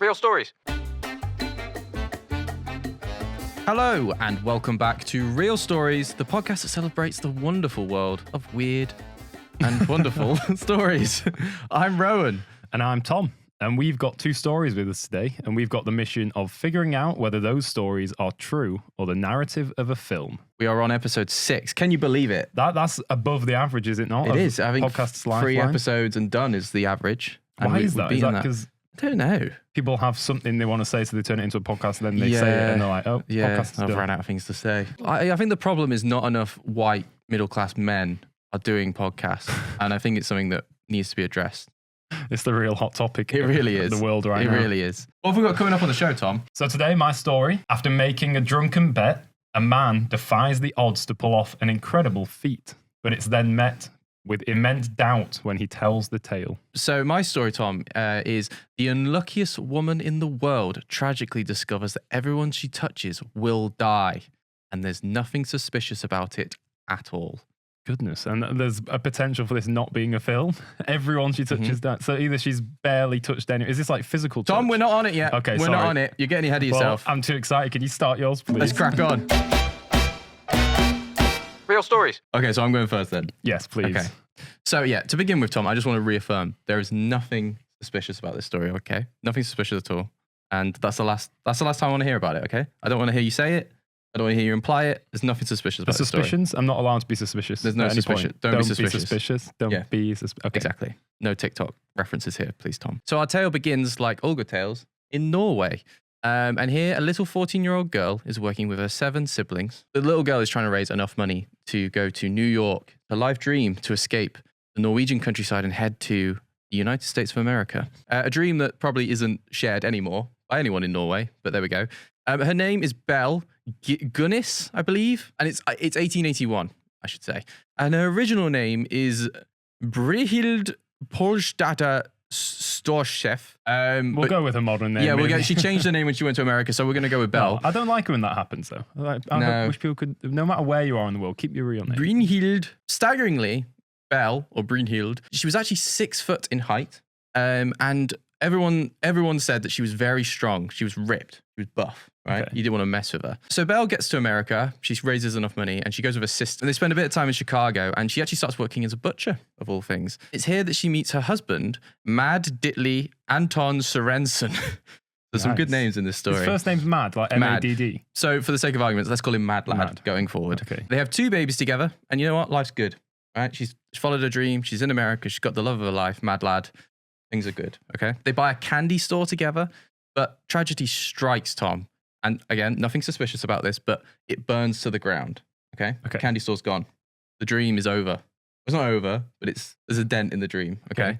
Real stories. Hello, and welcome back to Real Stories, the podcast that celebrates the wonderful world of weird and wonderful stories. I'm Rowan. And I'm Tom. And we've got two stories with us today. And we've got the mission of figuring out whether those stories are true or the narrative of a film. We are on episode 6. Can you believe it? That's above the average, is it not? It is. I think Podcast's 3 lifeline. episodes and done is the average. And Why is that? Is that because I don't know. people have something they want to say, so they turn it into a podcast, and then they say it, and they're like, oh, podcast's I've done. run out of things to say. I think the problem is not enough white middle-class men are doing podcasts. And I think it's something that needs to be addressed. It's the real hot topic It really of is. the world right now. It really is. What have we got coming up on the show, Tom? So today, my story, after making a drunken bet, a man defies the odds to pull off an incredible feat, but it's then met with immense doubt when he tells the tale. So my story, Tom, is the unluckiest woman in the world tragically discovers that everyone she touches will die, and there's nothing suspicious about it at all. Goodness, and there's a potential for this not being a film. Everyone she touches that. So either she's barely touched any. Is this like physical touch? Tom, we're not on it yet. Okay, we're sorry. not on it. You're getting ahead of Well, yourself. I'm too excited. Can you start yours, please? Let's crack on. Real stories. Okay, so I'm going first then. Yes, please. Okay. So yeah, to begin with, Tom, I just want to reaffirm there is nothing suspicious about this story. Okay, nothing suspicious at all, and that's the last time I want to hear about it. Okay, I don't want to hear you say it. I don't want to hear you imply it. There's nothing suspicious about this story. Suspicions? I'm not allowed to be suspicious. There's no at any suspicion. point. Don't be suspicious. Don't Yeah. be suspicious. Okay. Exactly. No TikTok references here, please, Tom. So our tale begins like all good tales in Norway. And here, a little 14-year-old girl is working with her 7 siblings. The little girl is trying to raise enough money to go to New York, her life dream to escape the Norwegian countryside and head to the United States of America. A dream that probably isn't shared anymore by anyone in Norway, but there we go. Her name is Belle Gunness, I believe, and it's 1881, I should say. And her original name is Brihild Polstadter Storchef. We'll go with a modern name. Yeah, she changed her name when she went to America, so we're going to go with Belle. No, I don't like it when that happens, though. I wish people could, no matter where you are in the world, keep your real name. Brynhild. Staggeringly, Belle, or Brynhild, she was actually 6 foot in height, and everyone said that she was very strong. She was ripped. She was buff, right? Okay. You didn't want to mess with her. So Belle gets to America. She raises enough money, and she goes with her sister. And they spend a bit of time in Chicago, and she actually starts working as a butcher, of all things. It's here that she meets her husband, Mad Ditley Anton Sorensen. There's some good names in this story. His first name's Mad, like M-A-D-D. So for the sake of arguments, let's call him Mad Lad going forward. Okay. They have 2 babies together, and you know what? Life's good, right? She's followed her dream. She's in America. She's got the love of her life, Mad Lad. Things are good, okay? They buy a candy store together, but tragedy strikes, Tom. And again, nothing suspicious about this, but it burns to the ground, okay? Okay. Candy store's gone. The dream is over. It's not over, but there's a dent in the dream, okay?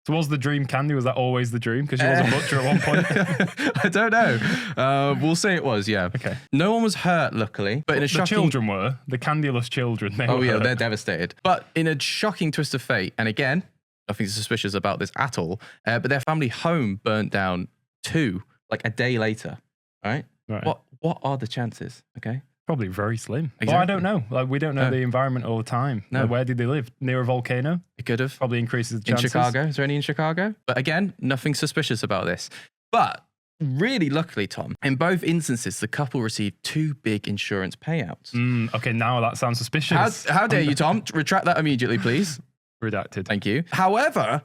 So was the dream candy? Was that always the dream? Because she was a butcher at one point. I don't know. We'll say it was, yeah. Okay. No one was hurt, luckily, but in a The shocking... children were. The candyless children. They were hurt. They're devastated. But in a shocking twist of fate, and again, nothing suspicious about this at all, but their family home burnt down too, like a day later, right? Right. What are the chances, okay? Probably very slim. Exactly. Well, I don't know. Like, we don't know the environment all the time. No. Like, where did they live? Near a volcano? It could have. Probably increases the In chances. Chicago. Is there any in Chicago? But again, nothing suspicious about this. But really luckily, Tom, in both instances, the couple received 2 big insurance payouts. Okay, now that sounds suspicious. How dare you, Tom? Retract that immediately, please. Redacted. Thank you. However,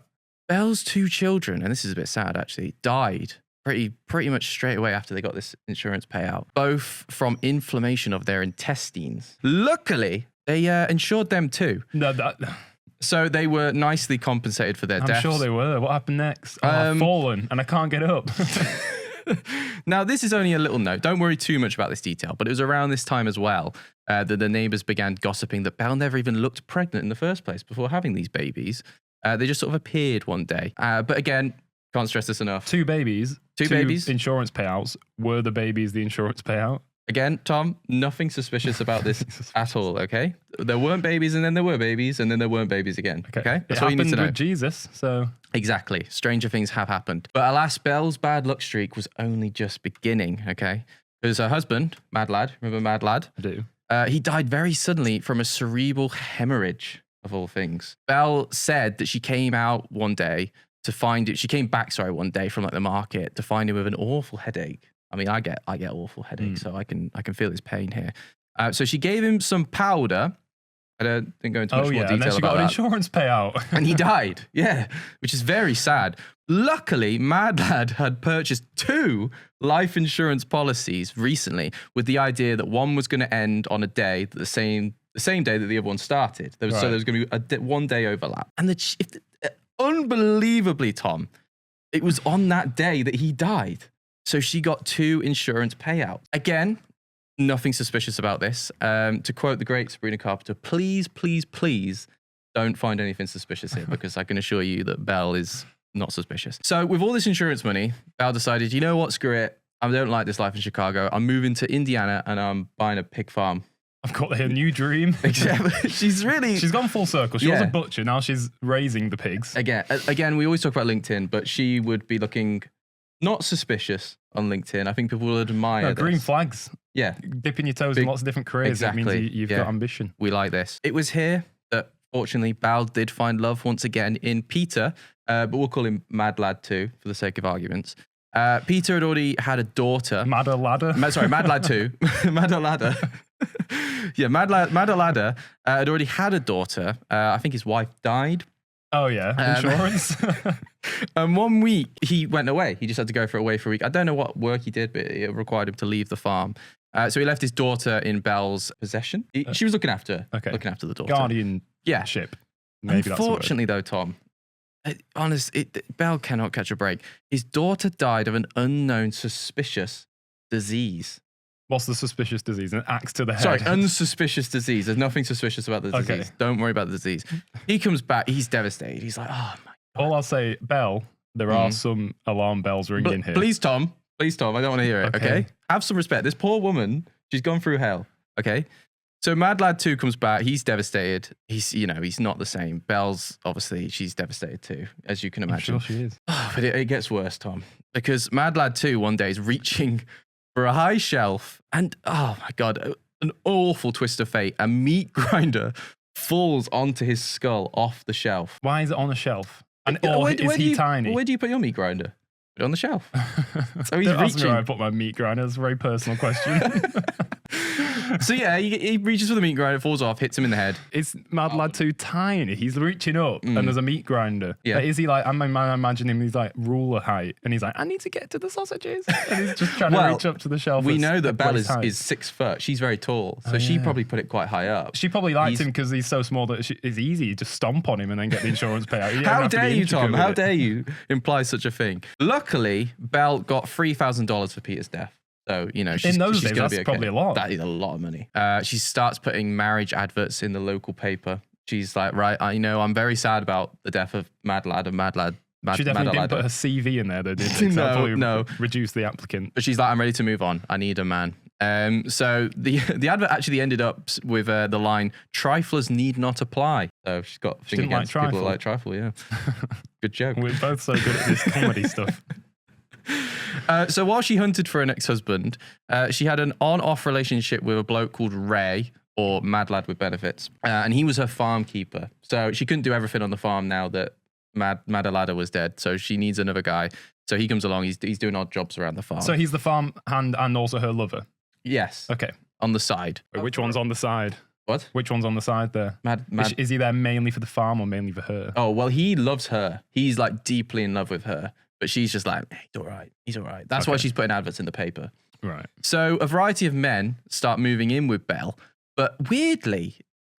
Belle's 2 children, and this is a bit sad actually, died pretty much straight away after they got this insurance payout, both from inflammation of their intestines. Luckily, they insured them too. No, So they were nicely compensated for their I'm deaths. sure they were. What happened next? I've fallen and I can't get up. Now, this is only a little note. Don't worry too much about this detail, but it was around this time as well that the neighbors began gossiping that Belle never even looked pregnant in the first place before having these babies. They just sort of appeared one day. But again, can't stress this enough. 2 babies. 2 babies. Insurance payouts. Were the babies the insurance payout? Again, Tom, nothing suspicious about this at all, okay? There weren't babies, and then there were babies, and then there weren't babies again, okay? That's all you need to know. With Jesus, so... Exactly. Stranger things have happened. But alas, Belle's bad luck streak was only just beginning, okay? Because her husband, Mad Lad, remember Mad Lad? I do. He died very suddenly from a cerebral hemorrhage, of all things. Belle said that she came out one day to find it. She came back, one day from like the market to find him with an awful headache. I mean, I get awful headaches, so I can feel his pain here. So she gave him some powder. I didn't go into much more detail and then she about got an that. insurance payout. And he died, which is very sad. Luckily, Mad Lad had purchased 2 life insurance policies recently with the idea that one was going to end on a day, that the same day that the other one started. So there was going to be a 1 day overlap. And unbelievably, Tom, it was on that day that he died. So she got 2 insurance payouts. Again, nothing suspicious about this. To quote the great Sabrina Carpenter, please, please, please don't find anything suspicious here, because I can assure you that Belle is not suspicious. So with all this insurance money, Belle decided, you know what, screw it. I don't like this life in Chicago. I'm moving to Indiana and I'm buying a pig farm. I've got a new dream. She's gone full circle. She was a butcher. Now she's raising the pigs. Again, we always talk about LinkedIn, but she would be looking not suspicious on LinkedIn. I think people will admire this. Green flags. Yeah. Dipping your toes in lots of different careers. Exactly. It means you've got ambition. We like this. It was here that, fortunately, Belle did find love once again in Peter, but we'll call him Mad Lad 2 for the sake of arguments. Peter had already had a daughter. Madder Ladder. Mad Lad 2. Madder Ladder. Madder Ladder had already had a daughter. I think his wife died. Oh, yeah. Insurance. And 1 week, he went away. He just had to go away for a week. I don't know what work he did, but it required him to leave the farm. So he left his daughter in Belle's possession. She was looking after the daughter. Guardianship. Maybe Unfortunately, though, Tom, Belle cannot catch a break. His daughter died of an unknown suspicious disease. What's the suspicious disease? An axe to the head? Sorry, unsuspicious disease. There's nothing suspicious about the disease. Don't worry about the disease. He comes back. He's devastated. He's like, oh, my God. All I'll say, Belle, there are some alarm bells ringing here. Please, Tom. I don't want to hear it, okay? Have some respect. This poor woman, she's gone through hell, okay? So Mad Lad 2 comes back. He's devastated. He's not the same. Belle's, obviously, she's devastated too, as you can imagine. I'm sure she is. Oh, but it gets worse, Tom, because Mad Lad 2 one day is reaching for a high shelf and, oh my God, an awful twist of fate. A meat grinder falls onto his skull off the shelf. Why is it on a shelf? And is he tiny? Where do you put your meat grinder? Put it on the shelf. So he's Don't ask me reaching. where I put my meat grinder. It's a very personal question. So yeah, he reaches for the meat grinder, falls off, hits him in the head. Is Mad Lad too tiny? He's reaching up and there's a meat grinder. Yeah. Like, is he like, I'm imagining him, he's like ruler height and he's like, I need to get to the sausages. And he's just trying to reach up to the shelf. We know that Belle is 6 foot. She's very tall. So she probably put it quite high up. She probably liked him because he's so small that it's easy. You just stomp on him and then get the insurance payout. How dare you, Tom? How dare you imply such a thing? Luckily, Belle got $3,000 for Peter's death. So, she's in those days, that's probably a lot. That is a lot of money. She starts putting marriage adverts in the local paper. She's like, right, I'm very sad about the death of Mad Lad and Mad Lad. She definitely didn't put her CV in there, though, did she? No. Reduce the applicant. But she's like, I'm ready to move on. I need a man. So the advert actually ended up with the line, "Triflers need not apply." So she's got a thing against people who like trifle. Yeah, good joke. We're both so good at this comedy stuff. So while she hunted for an ex-husband, she had an on-off relationship with a bloke called Ray, or Mad Lad with benefits, and he was her farm keeper. So she couldn't do everything on the farm now that Mad Ladder was dead. So she needs another guy. So he comes along. He's doing odd jobs around the farm. So he's the farm hand and also her lover. Yes. Okay. On the side. Wait, which one's on the side? What? Which one's on the side there? Is he there mainly for the farm or mainly for her? Oh, well, he loves her. He's like deeply in love with her. But she's just like, hey, he's all right. He's all right. That's why she's putting adverts in the paper. Right. So a variety of men start moving in with Belle. But weirdly,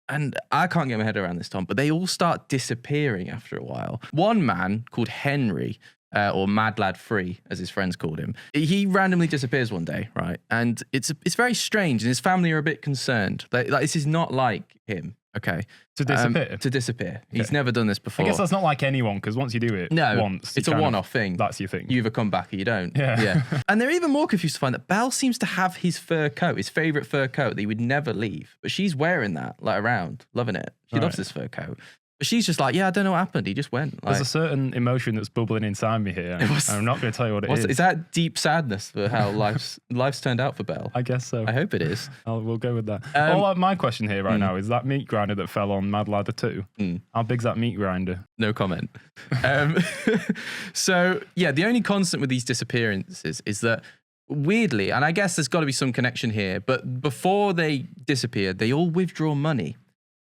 and I can't get my head around this, Tom, but they all start disappearing after a while. One man called Henry, or Mad Lad 3, as his friends called him, he randomly disappears one day, right? And it's very strange, and his family are a bit concerned. Like this is not like him, okay? To disappear? To disappear. Okay. He's never done this before. I guess that's not like anyone, because once you do it once... it's a one-off thing. That's your thing. You either come back or you don't. Yeah. And they're even more confused to find that Belle seems to have his fur coat, his favourite fur coat that he would never leave. But she's wearing that, like, around, loving it. She loves this fur coat. But she's just like, yeah, I don't know what happened. He just went. There's Like, a certain emotion that's bubbling inside me here. I'm not going to tell you what it is. is that deep sadness for how life's turned out for Belle? I guess so. I hope it is. We'll go with that. My question here right now is that meat grinder that fell on Mad Ladder 2. How big's that meat grinder? No comment. So, yeah, the only constant with these disappearances is that weirdly, and I guess there's got to be some connection here, but before they disappeared, they all withdraw money.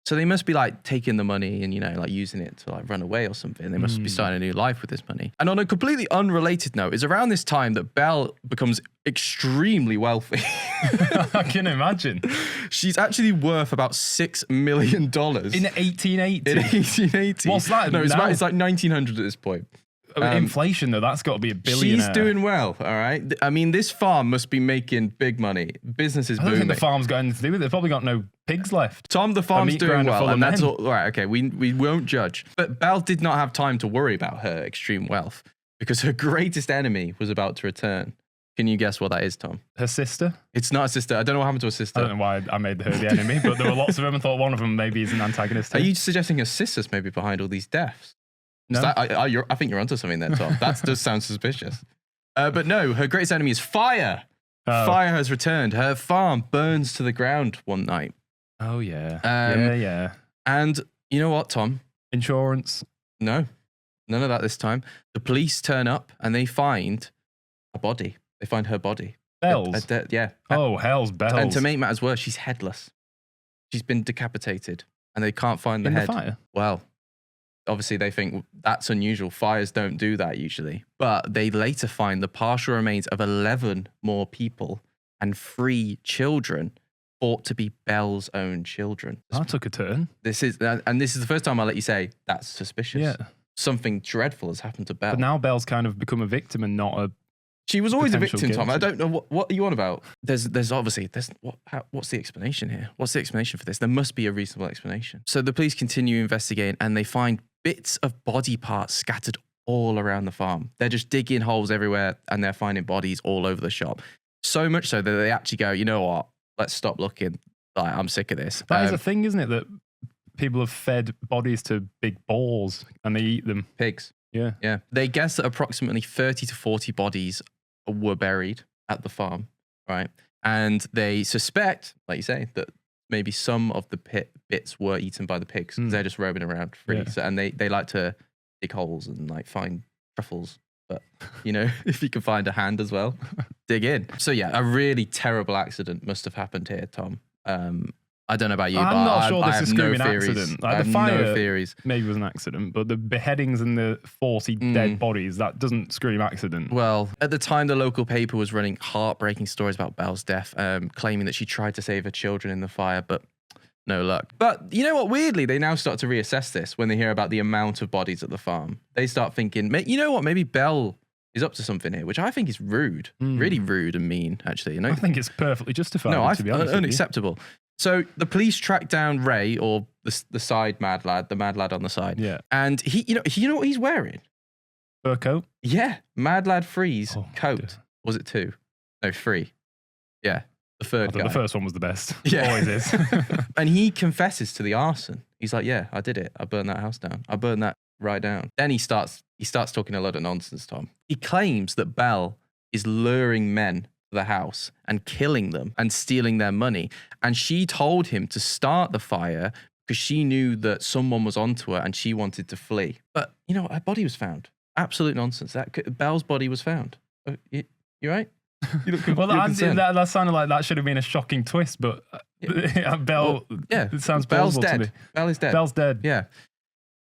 So they must be like taking the money and, like using it to like run away or something. They must be starting a new life with this money. And on a completely unrelated note, it's around this time that Belle becomes extremely wealthy. I can imagine. She's actually worth about $6 million. In 1880? In 1880. What's that? No, it's like 1900 at this point. Inflation, though, that's got to be a billionaire. She's doing well, all right? I mean, this farm must be making big money. Business is booming. I don't think the farm's got anything to do with it. They've probably got no pigs left. Tom, the farm's doing well, and that's all right. Okay, we won't judge. But Belle did not have time to worry about her extreme wealth because her greatest enemy was about to return. Can you guess what that is, Tom? Her sister? It's not a sister. I don't know what happened to her sister. I don't know why I made her the enemy, but there were lots of them. I thought one of them maybe is an antagonist. Are you suggesting her sister's maybe behind all these deaths? No. I think you're onto something there, Tom. That does sound suspicious. But no, her greatest enemy is fire. Oh. Fire has returned. Her farm burns to the ground one night. Oh, yeah. Yeah. And you know what, Tom? Insurance? No, none of that this time. The police turn up and they find a body. They find her body. Belle's? Yeah. Oh, hell's Belle's. And to make matters worse, she's headless. She's been decapitated and they can't find the head. In the fire? Well, obviously they think that's unusual. Fires don't do that usually. But they later find the partial remains of 11 more people and 3 children thought to be Belle's own children. That took a turn. This is the first time I'll let you say that's suspicious. Yeah. Something dreadful has happened to Belle. But now Belle's kind of become a victim and not a... She was always a victim, guilty. Tom. I don't know what are you on about. There's obviously what's the explanation here? What's the explanation for this? There must be a reasonable explanation. So the police continue investigating and they find bits of body parts scattered all around the farm. They're just digging holes everywhere and they're finding bodies all over the shop. So much so that they actually go, you know what? Let's stop looking. Like, I'm sick of this. That is a thing, isn't it? That people have fed bodies to big balls and they eat them. Pigs. Yeah. Yeah. They guess that approximately 30 to 40 bodies were buried at the farm, right? And they suspect, like you say, that maybe some of the bits were eaten by the pigs. They're just roaming around free. Yeah. So, and they like to dig holes and like find truffles. But, if you can find a hand as well, dig in. So yeah, a really terrible accident must have happened here, Tom. I don't know about you, but I'm not sure I this have is no screaming theories. accident. I Like have the fire no theories. maybe was an accident, but the beheadings and the 40 dead bodies, that doesn't scream accident. Well, at the time, the local paper was running heartbreaking stories about Belle's death, claiming that she tried to save her children in the fire, but no luck. But you know what? Weirdly, they now start to reassess this when they hear about the amount of bodies at the farm. They start thinking, you know what? Maybe Belle is up to something here, which I think is rude. Really rude and mean, actually. I think it's perfectly justified, to be honest unacceptable. So the police track down Ray, or the side mad lad, the mad lad on the side. Yeah. And he, you know what he's wearing? Fur coat? Yeah. Mad Lad 3's coat. Dear. Was it 2? No, 3. Yeah. The third guy. The first one was the best. Yeah. Always is. And he confesses to the arson. He's like, yeah, I did it. I burned that house down. I burned that right down. Then he starts talking a lot of nonsense, Tom. He claims that Belle is luring men to the house and killing them and stealing their money. And she told him to start the fire because she knew that someone was onto her and she wanted to flee. But you know what? Her body was found. Absolute nonsense. Belle's body was found. You right? You look, well, that sounded like that should have been a shocking twist, but Belle, it sounds Belle's plausible dead. to me. Belle is dead. Belle's dead. Yeah.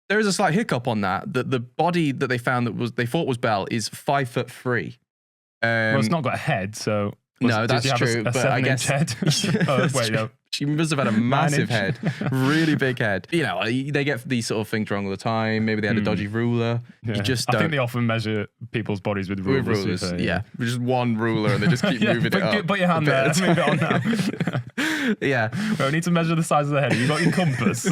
There is a slight hiccup on that. The body that they found they thought was Belle is 5'3". Well, it's not got a head, so no, that's true. But I guess head? Oh, wait, no. She must have had a massive head, really big head. They get these sort of things wrong all the time. Maybe they had a dodgy ruler. Yeah. You just I think they often measure people's bodies with rulers. Yeah, just one ruler, and they just keep moving it up. Put your hand there. Let's move it on now. Yeah. Well, we need to measure the size of the head. You got your compass.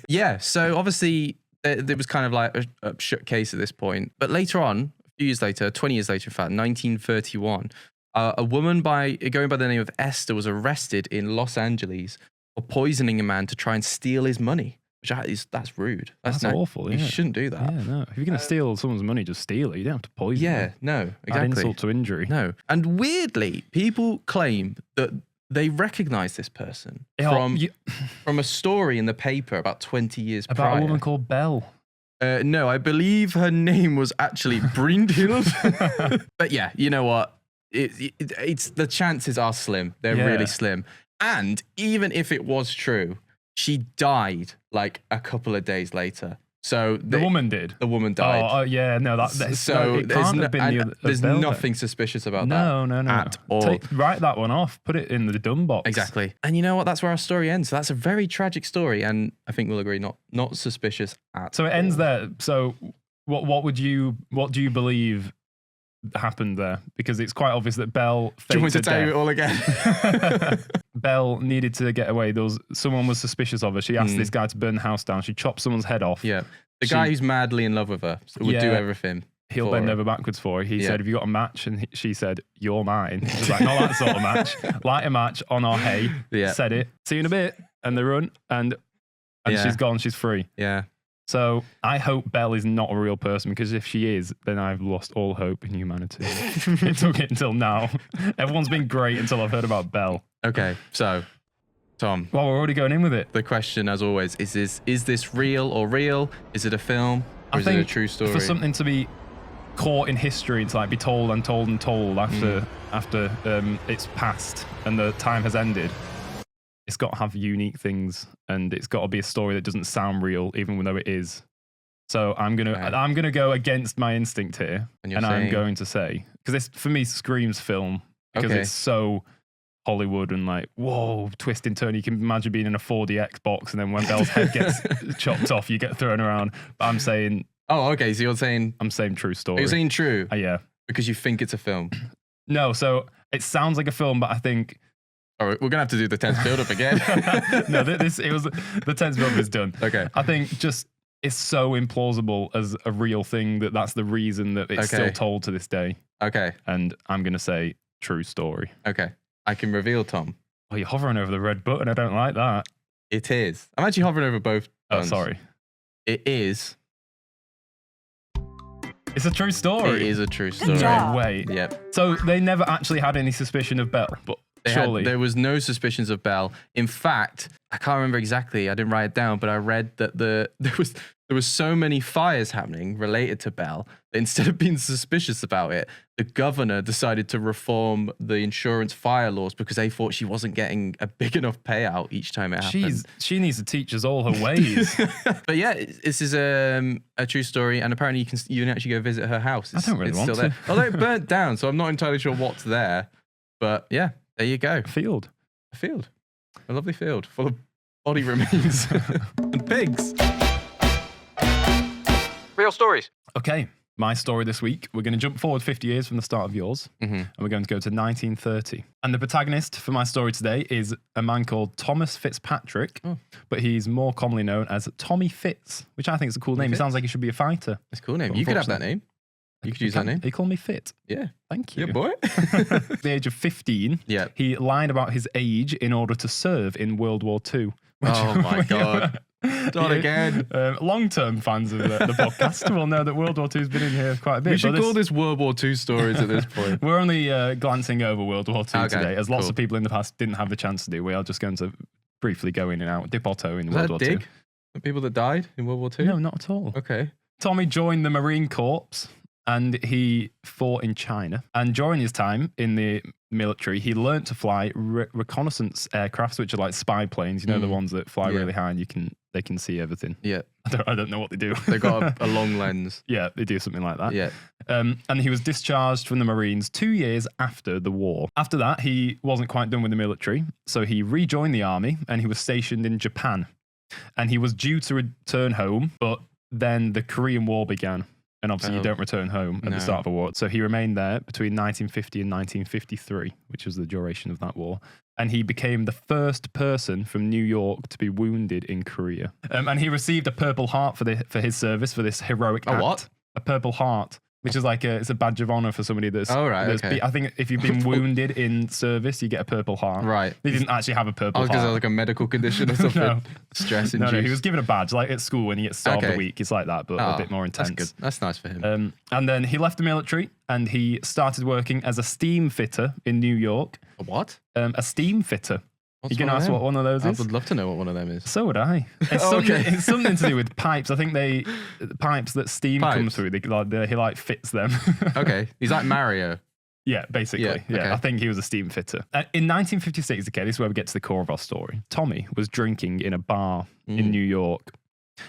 Yeah. So obviously, there was kind of like a shut case at this point. But later on, a few years later, 20 years later, in fact, 1931. A woman going by the name of Esther was arrested in Los Angeles for poisoning a man to try and steal his money. that's rude. That's awful. You Yeah. shouldn't do that. Yeah, no. If you're going to steal someone's money, just steal it. You don't have to poison them. No, Add exactly. insult to injury. No. And weirdly, people claim that they recognize this person from a story in the paper about 20 years About prior. a woman called Belle. No, I believe her name was actually Brynhild. But yeah, you know what? It's the chances are slim. They're really slim. And even if it was true, she died like a couple of days later. So The woman did. The woman died. Oh yeah, no, that's So it can't have been there's Belle nothing suspicious about No, that at all. Write that one off. Put it in the dumb box. Exactly. And you know what? That's where our story ends. So that's a very tragic story, and I think we'll agree not suspicious at So it all. ends there. So what do you believe happened there? Because it's quite obvious that Belle faked Do you want me to her tell you death. it all again? Belle needed to get away. Someone was suspicious of her. She asked this guy to burn the house down. She chopped someone's head off. Yeah. The guy who's madly in love with her would do everything. He'll bend over backwards for her. He said, have you got a match? And she said, you're mine. She's like, not that sort of match. Light a match on our hay. Yeah. Said it. See you in a bit. And they run. And she's gone. She's free. Yeah. So I hope Belle is not a real person, because if she is, then I've lost all hope in humanity. It took it until now. Everyone's been great until I've heard about Belle. Okay. So, Tom. Well, we're already going in with it. The question, as always, is this real or real? Is it a film or is it a true story? For something to be caught in history, to like be told and told and told after it's passed and the time has ended, it's got to have unique things, and it's got to be a story that doesn't sound real, even though it is. So I'm gonna go against my instinct here, and I'm going to say, because this for me screams film, because it's so Hollywood and like, whoa, twist and turn. You can imagine being in a 4D Xbox, and then when Belle's head gets chopped off, you get thrown around. But I'm saying, oh, okay. So I'm saying true story. You're saying true? Yeah. Because you think it's a film. No, so it sounds like a film, but I think. All right, we're gonna have to do the tense build-up again. No, the tense build-up is done. Okay. I think just it's so implausible as a real thing that's the reason that it's still told to this day. Okay. And I'm gonna say true story. Okay. I can reveal, Tom. Oh, you're hovering over the red button. I don't like that. It is. I'm actually hovering over both buttons. Oh, sorry. It is. It's a true story. It is a true story. No way. Yep. So they never actually had any suspicion of Belle, but surely there was no suspicions of Belle. In fact, I can't remember exactly. I didn't write it down, but I read that there was so many fires happening related to Belle that instead of being suspicious about it, the governor decided to reform the insurance fire laws because they thought she wasn't getting a big enough payout each time it happened. She needs to teach us all her ways. But yeah, this is a true story, and apparently you can actually go visit her house. I don't really want to. There. Although it burnt down, so I'm not entirely sure what's there. But yeah, there you go. A field. A lovely field full of body remains and pigs. Real stories. Okay, my story this week. We're going to jump forward 50 years from the start of yours, and we're going to go to 1930. And the protagonist for my story today is a man called Thomas Fitzpatrick, but he's more commonly known as Tommy Fitz, which I think is a cool name. He sounds like he should be a fighter. It's a cool name. You could have that name. You could use that name. He called me Fit. Yeah. Thank you. Yeah, boy. At the age of 15, he lied about his age in order to serve in World War II. Oh my God. Not again. Long-term fans of the podcast will know that World War II has been in here quite a bit. We should call this World War II stories at this point. We're only glancing over World War II today, as lots of people in the past didn't have the chance to do. We are just going to briefly go in and out, dip our toe in World War II. The people that died in World War II? No, not at all. Okay. Tommy joined the Marine Corps, and he fought in China. And during his time in the military, he learned to fly reconnaissance aircrafts, which are like spy planes. You know, the ones that fly really high and they can see everything. Yeah. I don't know what they do. They've got a long lens. Yeah, they do something like that. Yeah. And he was discharged from the Marines 2 years after the war. After that, he wasn't quite done with the military, so he rejoined the army and he was stationed in Japan. And he was due to return home, but then the Korean War began. And obviously you don't return home at the start of a war. So he remained there between 1950 and 1953, which was the duration of that war. And he became the first person from New York to be wounded in Korea. And he received a Purple Heart for his service, for this heroic act. A what? A Purple Heart. which is like it's a badge of honor for somebody that's. Oh, right, okay. I think if you've been wounded in service, you get a Purple Heart. Right. He didn't actually have a Purple Heart. Because of like a medical condition or something. No. Stress induced. No, he was given a badge like at school when you get starved a week. It's like that, but a bit more intense. That's good. That's nice for him. And then he left the military and he started working as a steam fitter in New York. A what? A steam fitter. What's You're going to ask what one of those is? I would love to know what one of them is. So would I. It's something to do with pipes. I think pipes that steam comes through. He like fits them. Okay, he's like Mario. Yeah, basically. Yeah, okay. I think he was a steam fitter. In 1956, okay, this is where we get to the core of our story. Tommy was drinking in a bar in New York.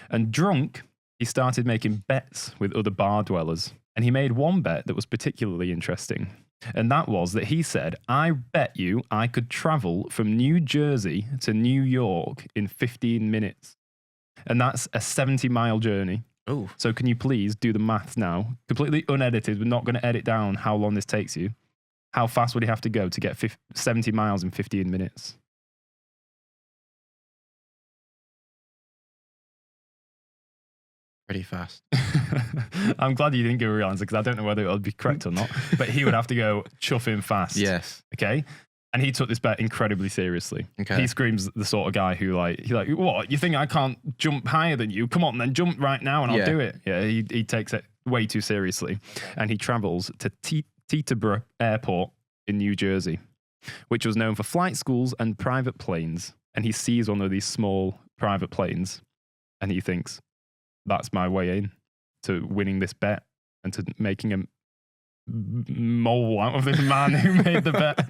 And drunk, he started making bets with other bar dwellers. And he made one bet that was particularly interesting. And that was that he said, I bet you I could travel from New Jersey to New York in 15 minutes. And that's a 70-mile journey. Oh. So can you please do the maths now? Completely unedited. We're not going to edit down how long this takes you. How fast would he have to go to get 70 miles in 15 minutes? Pretty fast. I'm glad you didn't give a real answer because I don't know whether it would be correct or not. But he would have to go chuffing fast. Yes. Okay. And he took this bet incredibly seriously. Okay. He screams the sort of guy who he's like, what? You think I can't jump higher than you? Come on, then jump right now and I'll do it. Yeah. He takes it way too seriously. And he travels to Teterboro Airport in New Jersey, which was known for flight schools and private planes. And he sees one of these small private planes and he thinks, that's my way in to winning this bet and to making a mole out of this man who made the bet.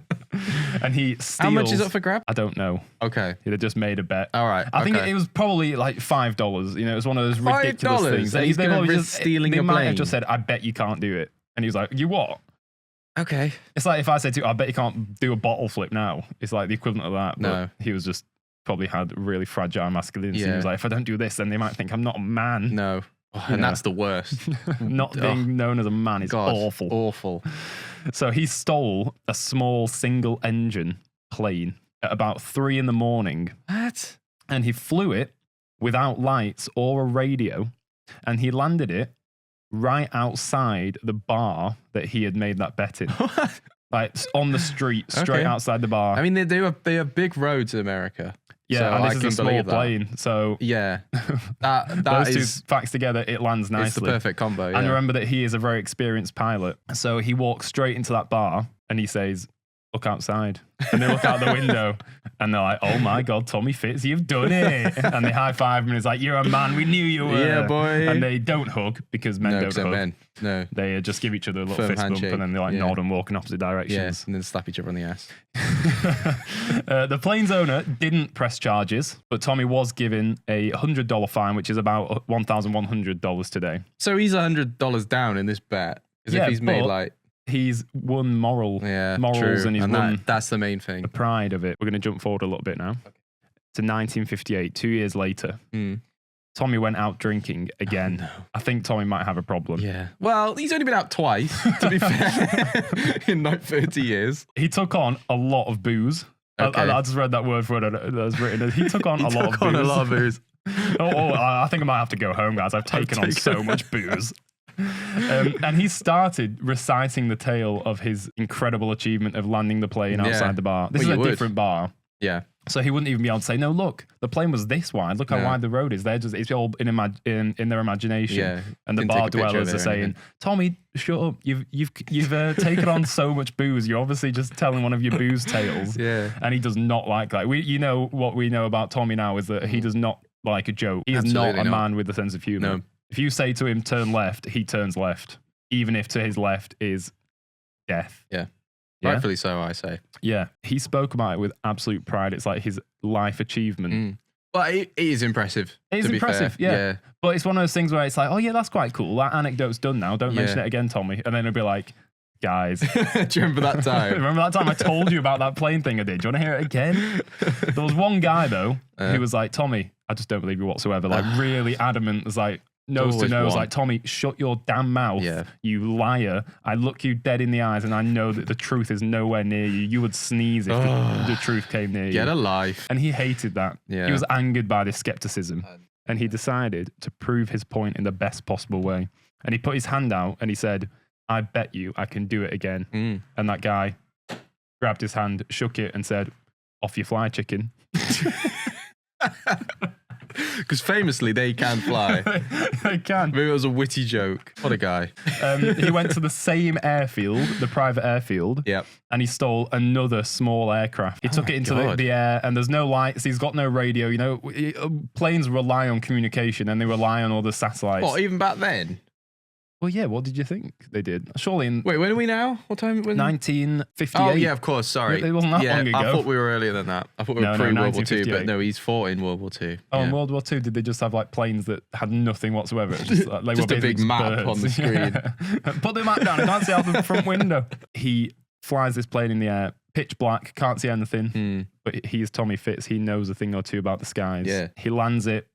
And he steals. How much is up for grab? I don't know. Okay. He just made a bet. All right. I think it was probably like $5. You know, it was one of those ridiculous things. And he's going to risk stealing a plane. They might have just said, I bet you can't do it. And he's like, you what? Okay. It's like if I said to you, I bet you can't do a bottle flip now. It's like the equivalent of that. But no. He was just probably had really fragile masculinity. He was like, if I don't do this, then they might think I'm not a man. No. Oh, and that's the worst. Not being known as a man is awful. Awful. So he stole a small single engine plane at about 3 a.m. What? And he flew it without lights or a radio. And he landed it right outside the bar that he had made that bet in. Like on the street, straight outside the bar. I mean, they have big roads in America. Yeah, so and this is a small plane. So yeah, that those two facts together, it lands nicely. It's the perfect combo. Yeah. And remember that he is a very experienced pilot. So he walks straight into that bar and he says, look outside. And they look out the window and they're like, oh my God, Tommy Fitz, you've done it. And they high five him and he's like, you're a man, we knew you were. Yeah, boy. And they don't hug because men don't hug. Men. No. They just give each other a little fist bump and then they nod and walk in opposite directions. Yeah, and then slap each other on the ass. The plane's owner didn't press charges, but Tommy was given a $100 fine, which is about $1,100 today. So he's $100 down in this bet. Because if he's made like... He's won morals and he's won that's the main thing. The pride of it. We're going to jump forward a little bit now. Okay. To 1958, 2 years later. Tommy went out drinking again. Oh, no. I think Tommy might have a problem. Yeah. Well, he's only been out twice, to be fair, in like 30 years. He took on a lot of booze. Okay. I just read that word for it that was written. He took on a lot of booze. I think I might have to go home, guys. I've taken on so much booze. And he started reciting the tale of his incredible achievement of landing the plane outside the bar. This is a different bar. Yeah. So he wouldn't even be able to say, no, look, the plane was this wide. Look how wide the road is. It's all in their imagination. Yeah. And the bar dwellers are saying, Tommy, shut up. You've taken on so much booze. You're obviously just telling one of your booze tales. Yeah. And he does not like that. What we know about Tommy now is that he does not like a joke. He is not a man with a sense of humor. No. If you say to him, turn left, he turns left. Even if to his left is death. Yeah. Rightfully so, I say. Yeah. He spoke about it with absolute pride. It's like his life achievement. But it is impressive. It is impressive, yeah. But it's one of those things where it's like, oh yeah, that's quite cool. That anecdote's done now. Don't mention it again, Tommy. And then it'll be like, guys. Do you remember that time? Remember that time I told you about that plane thing I did? Do you want to hear it again? There was one guy, though, who was like, Tommy, I just don't believe you whatsoever. Like, really adamant. Was like, nose to nose, like, Tommy, shut your damn mouth, you liar. I look you dead in the eyes and I know that the truth is nowhere near you. You would sneeze if the truth came near you. Get a life. And he hated that. Yeah. He was angered by this skepticism. And he decided to prove his point in the best possible way. And he put his hand out and he said, I bet you I can do it again. And that guy grabbed his hand, shook it, and said, off you fly, chicken. Because famously, they can fly. They can. Maybe it was a witty joke. What a guy. He went to the same airfield, the private airfield, and he stole another small aircraft. He took it into the air, and there's no lights. He's got no radio. You know, planes rely on communication, and they rely on all the satellites. What, even back then? Well, yeah, what did you think they did? Surely in... Wait, when are we now? What time? 1958. Oh, yeah, of course, sorry. It wasn't that long ago. I thought we were earlier than that. I thought we were pre-World War II, but no, he's fought in World War II. Oh, in World War II, did they just have like planes that had nothing whatsoever? Just, like, they just were a big map birds. on the screen. Put the map down, I can't see out the front window. He flies this plane in the air, pitch black, can't see anything, but he's Tommy Fitz. He knows a thing or two about the skies. Yeah. He lands it.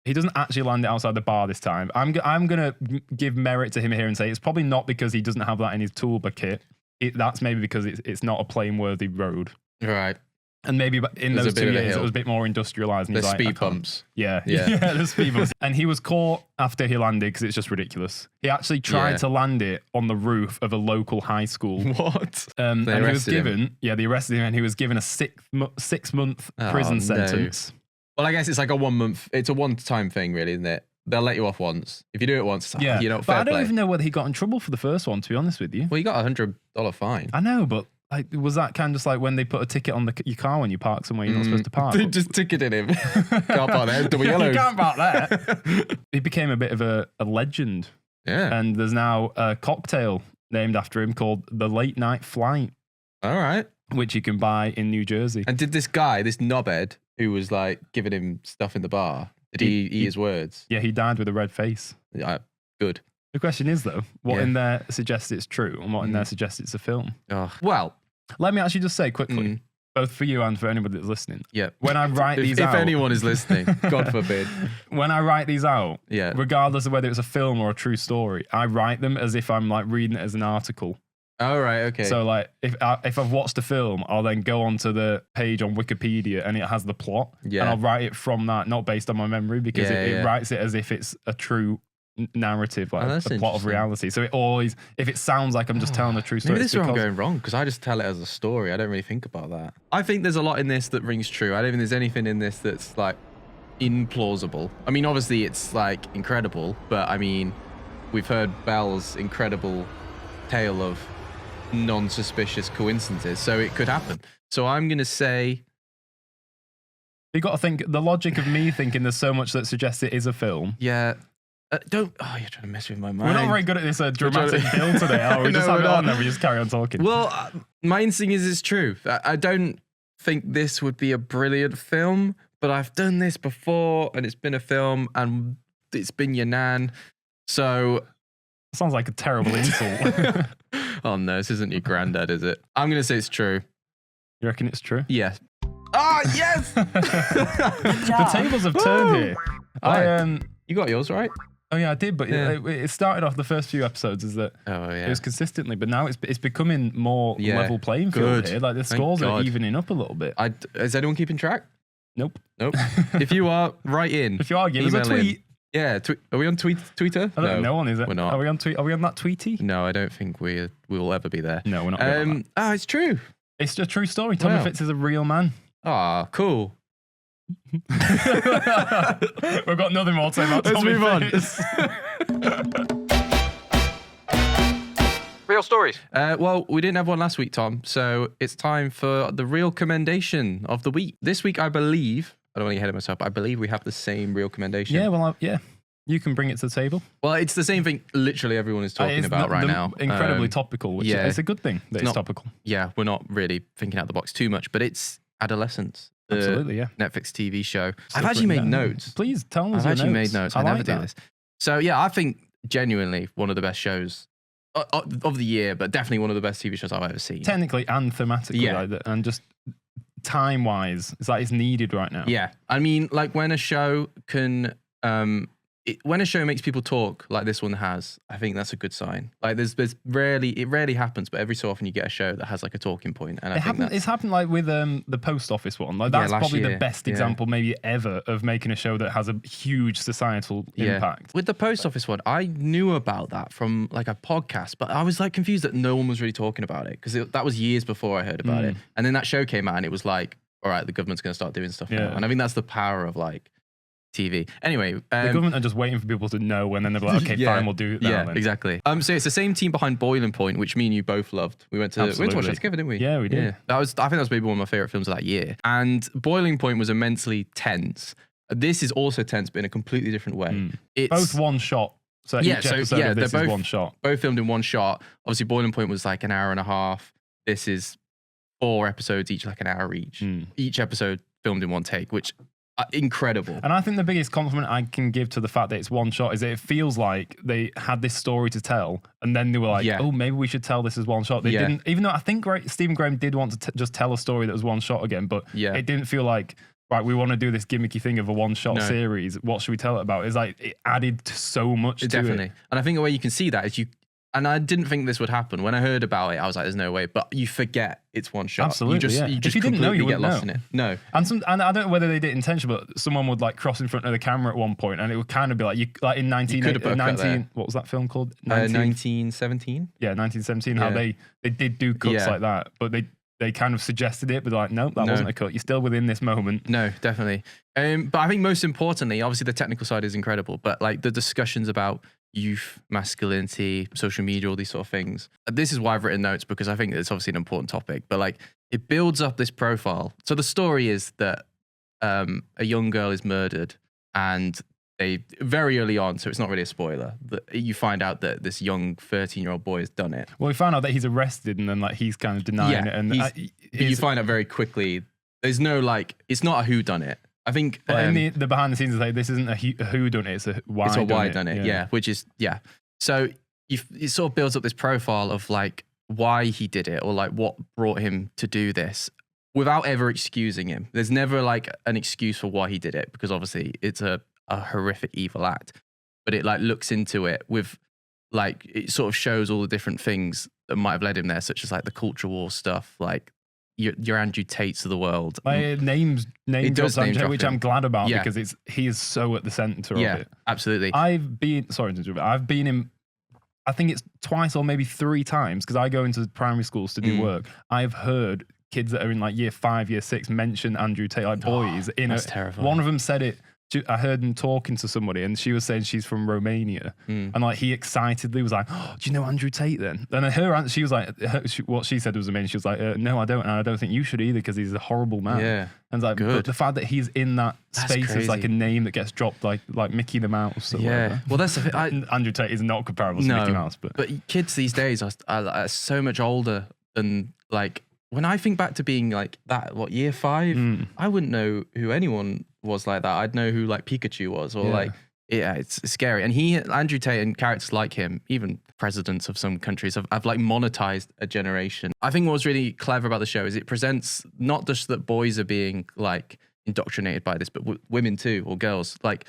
He doesn't actually land it outside the bar this time. I'm going to give merit to him here and say it's probably not because he doesn't have that in his toolbar kit. That's maybe because it's not a plane-worthy road. Right. And maybe in those 2 years, it was a bit more industrialized. The speed bumps. Yeah, the speed bumps. And he was caught after he landed because it's just ridiculous. He actually tried to land it on the roof of a local high school. What? And he was given, they arrested him, and he was given a 6-month prison sentence. Well, I guess it's like a 1 month. It's a one-time thing, really, isn't it? They'll let you off once. If you do it once, it's like, you know, fair but I don't play. even know whether he got in trouble for the first one, to be honest with you. Well, you got $100 fine. I know, but like, was that kind of just like when they put a ticket on your car when you park somewhere you're not supposed to park? They just ticketed him. Can't park there. Double yellow. You can't park there. He became a bit of a legend. Yeah. And there's now a cocktail named after him called the Late Night Flight. All right. Which you can buy in New Jersey. And did this guy, this knobhead, who was like giving him stuff in the bar, did he eat his words? Yeah, he died with a red face. Yeah, good. The question is, though, what in there suggests it's true and what in there suggests it's a film? Well, let me actually just say quickly, both for you and for anybody that's listening. Yeah. When I write these out. If anyone is listening, God forbid. When I write these out, regardless of whether it's a film or a true story, I write them as if I'm like reading it as an article. Oh, right, okay. So like if I've watched a film, I'll then go onto the page on Wikipedia and it has the plot. Yeah. And I'll write it from that, not based on my memory, because it writes it as if it's a true narrative, like a plot of reality. So it always, if it sounds like I'm just telling a true story. Maybe this is where I'm going wrong, because I just tell it as a story. I don't really think about that. I think there's a lot in this that rings true. I don't think there's anything in this that's like implausible. I mean, obviously it's like incredible, but I mean, we've heard Belle's incredible tale of non-suspicious coincidences, so it could happen. So I'm going to say... You got to think, the logic of me thinking there's so much that suggests it is a film. Yeah. You're trying to mess with my mind. We're not very good at this dramatic build today, are we? Just have it on and we just carry on talking. Well, my instinct is it's true. I don't think this would be a brilliant film, but I've done this before and it's been a film and it's been your nan. So... Sounds like a terrible insult. Oh no, this isn't your granddad, is it? I'm going to say it's true. You reckon it's true? Yeah. Ah, yes! The tables have turned here. You got yours right? Oh yeah, I did, but it started off the first few episodes as that it was consistently, but now it's becoming more level playing field here. Like the scores are evening up a little bit. Is anyone keeping track? Nope. If you are, write in. If you are, give us a tweet. Yeah, are we on Twitter? I don't think no one is it. We're not. Are we on that Tweety? No, I don't think we will ever be there. No, we're not. It's true. It's a true story. Tommy Fitz is a real man. Ah, cool. We've got nothing more to say about Tommy Fitz. Real stories. Well, we didn't have one last week, Tom, so it's time for the real commendation of the week. This week, I believe... I don't want to get ahead of myself, but I believe we have the same real commendation. Yeah, well, you can bring it to the table. Well, it's the same thing literally everyone is talking about right now. Incredibly topical, which is a good thing that it's topical. Yeah, we're not really thinking out the box too much, but it's Adolescence. Absolutely, yeah. Netflix TV show. I've actually made notes. Please tell us I've your actually notes. made notes. I never do this. So, yeah, I think genuinely one of the best shows of the year, but definitely one of the best TV shows I've ever seen. Technically and thematically, and just... time-wise, it's like it's needed right now. Yeah. I mean, like when a show can when a show makes people talk like this one has, I think that's a good sign. Like it rarely happens, but every so often you get a show that has like a talking point, and it's happened like with the Post Office one. Like that's probably the best example maybe ever of making a show that has a huge societal impact. With the Post Office one, I knew about that from like a podcast, but I was like confused that no one was really talking about it because that was years before I heard about it. And then that show came out, and it was like, all right, the government's going to start doing stuff now. And I think that's the power of like TV. Anyway, the government are just waiting for people to know, and then they're like, okay, fine, we'll do that. Yeah, exactly. So it's the same team behind Boiling Point, which me and you both loved. We went to watch that together, didn't we? Yeah, we did. Yeah. I think that was maybe one of my favorite films of that year. And Boiling Point was immensely tense. This is also tense, but in a completely different way. It's both one shot. So each episode of this is one shot. Both filmed in one shot. Obviously, Boiling Point was like an hour and a half. This is 4 episodes, each like an hour each. Each episode filmed in one take, which incredible. And I think the biggest compliment I can give to the fact that it's one shot is that it feels like they had this story to tell, and then they were like, oh, maybe we should tell this as one shot. They didn't, even though I think Stephen Graham did want to just tell a story that was one shot again, but it didn't feel like, right, we want to do this gimmicky thing of a one-shot series. What should we tell it about? It's like it added so much to it. And I think the way you can see that is and I didn't think this would happen. When I heard about it, I was like, there's no way. But you forget it's one shot. Absolutely, you just if you didn't know, you get wouldn't lost in it. No. And I don't know whether they did it intentionally, but someone would like cross in front of the camera at one point, and it would kind of be like, like in 19, what was that film called? 1917? Yeah, 1917, how they did do cuts like that, but they kind of suggested it, but like, no, that wasn't a cut. You're still within this moment. No, definitely. But I think most importantly, obviously the technical side is incredible, but like the discussions about youth, masculinity, social media, all these sort of things. This is why I've written notes, because I think it's obviously an important topic, but like it builds up this profile. So the story is that a young girl is murdered, and they very early on, so it's not really a spoiler, that you find out that this young 13-year-old boy has done it. Well, we found out that he's arrested, and then like he's kind of denying it. And but you find out very quickly, there's no like, it's not a whoddunit. I think in the behind the scenes, it's like, this isn't a who done it, it's a why done it. Which is so it sort of builds up this profile of like why he did it, or like what brought him to do this, without ever excusing him. There's never like an excuse for why he did it, because obviously it's a horrific evil act, but it like looks into it with like, it sort of shows all the different things that might have led him there, such as like the culture war stuff, like your Andrew Tates of the world. My name drops Andrew, which I'm glad about, because he is so at the center of it. Absolutely. I've been in, I think it's twice or maybe 3 times, because I go into primary schools to do work. I've heard kids that are in like year 5, year 6 mention Andrew Tate, like boys. That's terrifying. One of them said it. I heard him talking to somebody, and she was saying she's from Romania, and like he excitedly was like, oh, "Do you know Andrew Tate?" Then, and her answer, she was like, what she said was amazing. She was like, "No, I don't, and I don't think you should either, because he's a horrible man." Yeah, and like, but the fact that he's in that space is like a name that gets dropped, like Mickey the Mouse. Or whatever. Well, that's the thing. Andrew Tate is not comparable to Mickey Mouse, but kids these days are so much older than like. When I think back to being like that, year 5, I wouldn't know who anyone was like that. I'd know who like Pikachu was, or like, it's scary. And Andrew Tate and characters like him, even presidents of some countries, have like monetized a generation. I think what was really clever about the show is it presents not just that boys are being like indoctrinated by this, but women too, or girls. Like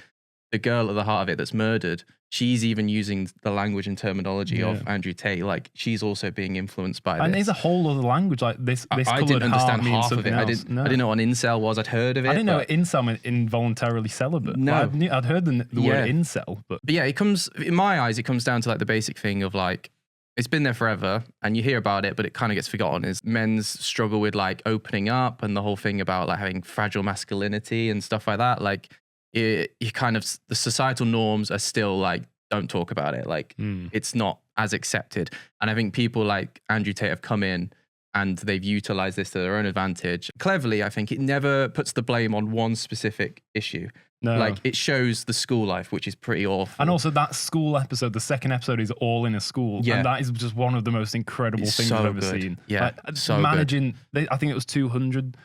the girl at the heart of it that's murdered, she's even using the language and terminology of Andrew Tate. Like she's also being influenced by this. And there's a whole other language, like this I didn't understand half of it. Else. I didn't know what an incel was. I'd heard of it. I didn't know incel meant involuntarily celibate. No. I'd heard the word incel. But yeah, it comes, in my eyes, it comes down to like the basic thing of like, it's been there forever and you hear about it, but it kind of gets forgotten, is men's struggle with like opening up, and the whole thing about like having fragile masculinity and stuff like that. Like you kind of, the societal norms are still like, don't talk about it. Like it's not as accepted. And I think people like Andrew Tate have come in and they've utilized this to their own advantage. Cleverly, I think it never puts the blame on one specific issue. No. Like it shows the school life, which is pretty awful. And also that school episode, the second episode, is all in a school. Yeah. And that is just one of the most incredible things I've ever seen. Yeah. Like, so managing, I think it was 200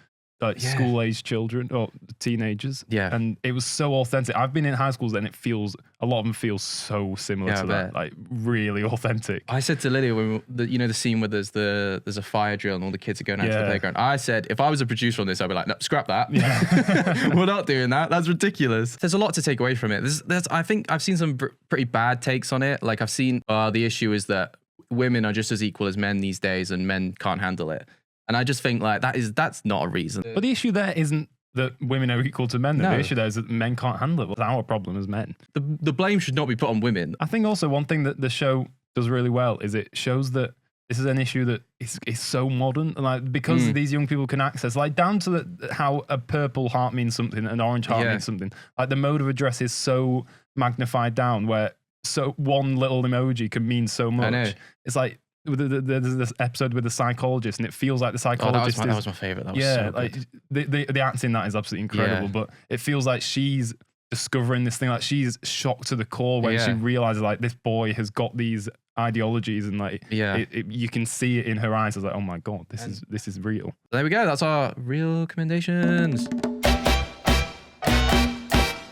like school-age children or teenagers. Yeah. And it was so authentic. I've been in high schools and a lot of them feel so similar to that. Like really authentic. I said to Lydia, when the scene where there's a fire drill and all the kids are going out to the playground. I said, if I was a producer on this, I'd be like, no, scrap that. Yeah. We're not doing that. That's ridiculous. There's a lot to take away from it. I think I've seen some pretty bad takes on it. Like I've seen the issue is that women are just as equal as men these days and men can't handle it. And I just think like that's not a reason. But the issue there isn't that women are equal to men. No. The issue there is that men can't handle it. It's our problem as men. The blame should not be put on women. I think also one thing that the show does really well is it shows that this is an issue that is so modern, like because these young people can access, like down to how a purple heart means something, an orange heart means something. Like the mode of address is so magnified down, where so one little emoji can mean so much. I know. It's like there's this episode with the psychologist, and it feels like the psychologist. That was my favorite. That was so good. Like the acting in that is absolutely incredible. But it feels like she's discovering this thing, like she's shocked to the core when she realizes like this boy has got these ideologies, and like you can see it in her eyes. It's like, oh my god, this is real. There we go. That's our real recommendations.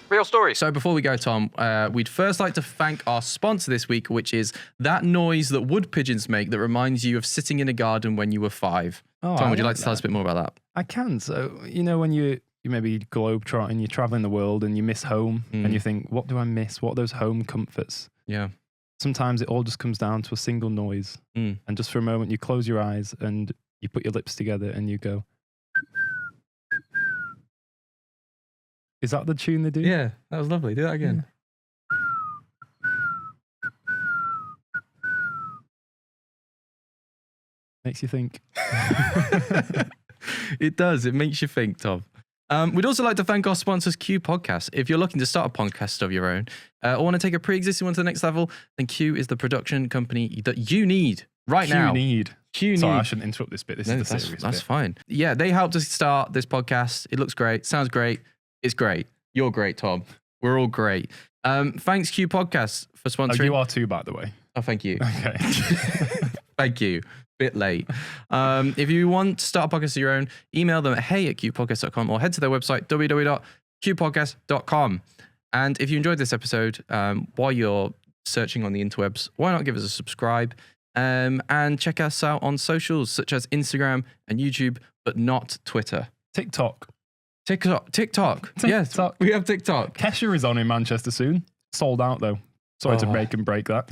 Real story. So before we go, Tom, we'd first like to thank our sponsor this week, which is that noise that wood pigeons make that reminds you of sitting in a garden when you were 5. Tom, would you like to tell us a bit more about that? I can. So, when you maybe globetrotting, you're traveling the world and you miss home and you think, what do I miss? What are those home comforts? Yeah. Sometimes it all just comes down to a single noise. And just for a moment, you close your eyes and you put your lips together and you go... Is that the tune they do? Yeah, that was lovely. Do that again. Yeah. Makes you think. It does. It makes you think, Tom. We'd also like to thank our sponsors, Q Podcast. If you're looking to start a podcast of your own or want to take a pre-existing one to the next level, then Q is the production company that you need right now. Sorry, I shouldn't interrupt this bit. This is the serious That's bit. fine. Yeah, they helped us start this podcast. It looks great. Sounds great. It's great. You're great, Tom. We're all great. Thanks, Q Podcast, for sponsoring. Oh, you are too, by the way. Oh, thank you. Okay. Thank you. Bit late. If you want to start a podcast of your own, email them at hey@qpodcast.com or head to their website, www.qpodcast.com. And if you enjoyed this episode, while you're searching on the interwebs, why not give us a subscribe and check us out on socials such as Instagram and YouTube, but not Twitter. TikTok. Yes, we have TikTok. Kesha is on in Manchester soon. Sold out though. Sorry to make and break that.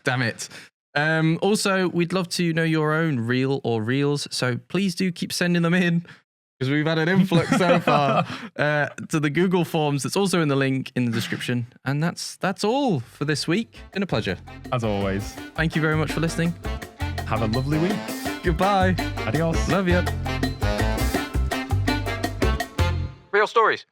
Damn it. Also, we'd love to know your own reel or reels, so please do keep sending them in because we've had an influx so far to the Google Forms that's also in the link in the description. And that's all for this week. Been a pleasure. As always. Thank you very much for listening. Have a lovely week. Goodbye. Adios. Love you. Real stories.